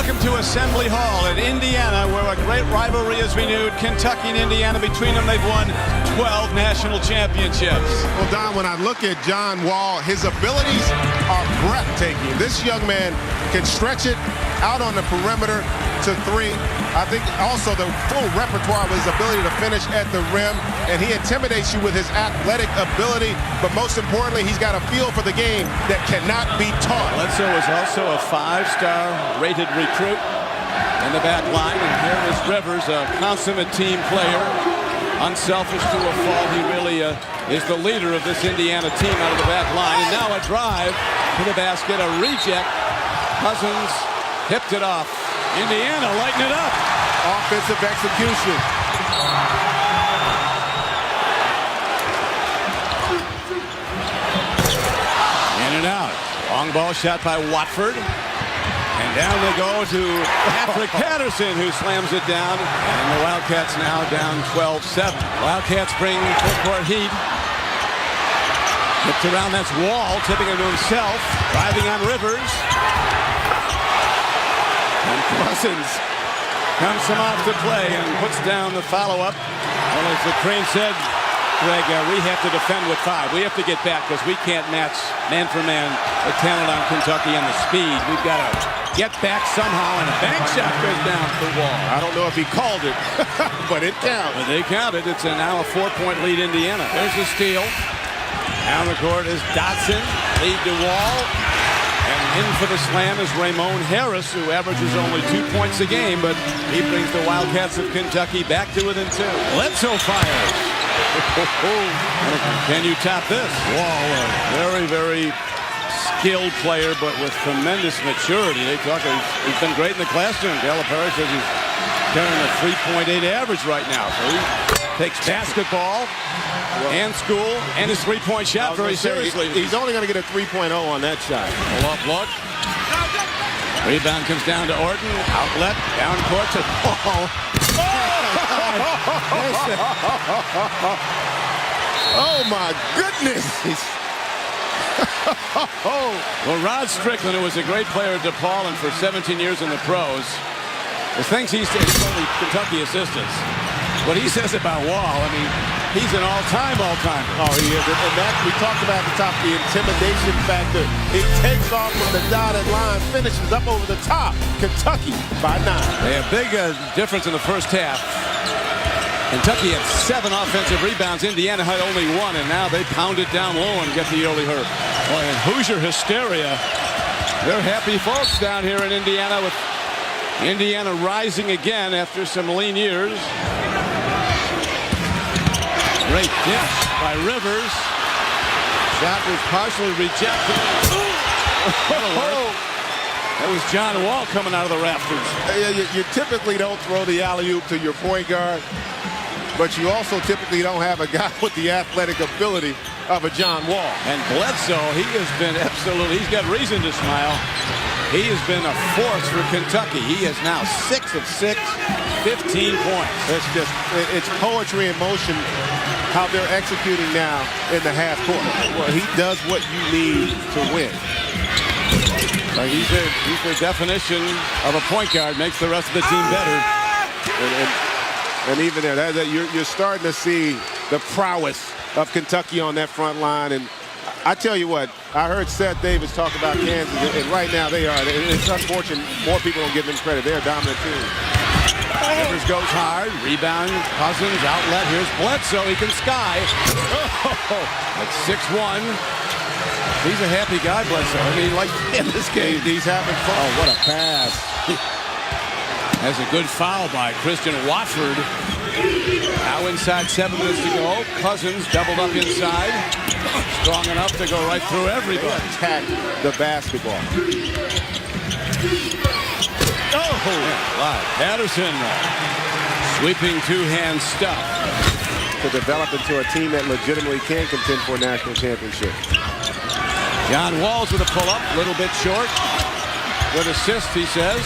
Welcome to Assembly Hall at Indiana, where a great rivalry is renewed. Kentucky and Indiana, between them, they've won 12 national championships. Well, Don, when I look at John Wall, his abilities are breathtaking. This young man can stretch it out on the perimeter to three. I think also the full repertoire of his ability to finish at the rim, and he intimidates you with his athletic ability, but most importantly, he's got a feel for the game that cannot be taught. Bledsoe is also a 5-star rated recruit in the back line, and here is Rivers, a consummate team player, unselfish to a fault. He really is the leader of this Indiana team out of the back line, and now a drive to the basket, a reject. Cousins hipped it off. Indiana lighting it up. Offensive execution. In and out. Long ball shot by Watford. And down they go to Patrick Patterson, who slams it down. And the Wildcats now down 12-7. Wildcats bring full-court heat. Tipped around, that's Wall, tipping it to himself. Driving on Rivers. And Cousins comes from off the play and puts down the follow-up. Well, as the Crane said, Greg, we have to defend with 5. We have to get back because we can't match man-for-man the talent on Kentucky and the speed. We've got to get back somehow, and a bank shot goes down for Wall. I don't know if he called it, but it counted. But they counted. It's now a 4-point lead, Indiana. There's a steal. Down the court is Dotson. Lead to Wall. And in for the slam is Ramon Harris, who averages only 2 points a game, but he brings the Wildcats of Kentucky back to within 2. Bledsoe fires. Can you top this? Wall, a very, very skilled player, but with tremendous maturity. They talk he's been great in the classroom. Calipari says he's carrying a 3.8 average right now. So he takes basketball and school and his three-point shot very seriously. He's only going to get a 3.0 on that shot. Pull-up look. Rebound comes down to Orton. Outlet. Down court to Wall. Oh, my goodness. Well, Rod Strickland, who was a great player at DePaul and for 17 years in the pros, the things he said, he's only Kentucky assistants. What he says about Wall, I mean, he's an all-timer. Oh, he is. And that, we talked about at the top, the intimidation factor. He takes off from the dotted line, finishes up over the top. Kentucky by 9. They have a big difference in the first half. Kentucky had 7 offensive rebounds. Indiana had only 1, and now they pound it down low and get the early hurt. Boy, and Hoosier hysteria. They're happy folks down here in Indiana, with Indiana rising again after some lean years. Great dish by Rivers. Shot was partially rejected. That was John Wall coming out of the rafters. You typically don't throw the alley-oop to your point guard, but you also typically don't have a guy with the athletic ability of a John Wall. And Bledsoe, he has been he's got reason to smile. He has been a force for Kentucky. He is now 6 of 6, 15 points. It's poetry in motion how they're executing now in the half court. Well, he does what you need to win. He's the definition of a point guard, makes the rest of the team better. And even there, you're starting to see the prowess of Kentucky on that front line. And I tell you what, I heard Seth Davis talk about Kansas, and right now they are. It's unfortunate more people don't give them credit. They're a dominant team. Rivers goes hard. Rebound. Cousins. Outlet. Here's Bledsoe. He can sky. That's 6-1. He's a happy guy, Bledsoe. I mean, like in this game, he's having fun. Oh, what a pass. Has a good foul by Christian Watford. Now inside, 7 minutes to go. Cousins doubled up inside. Strong enough to go right through everybody. Attack the basketball. Patterson sweeping two-hand stuff to develop into a team that legitimately can contend for a national championship. John Walls with a pull-up, a little bit short. Good assist, he says.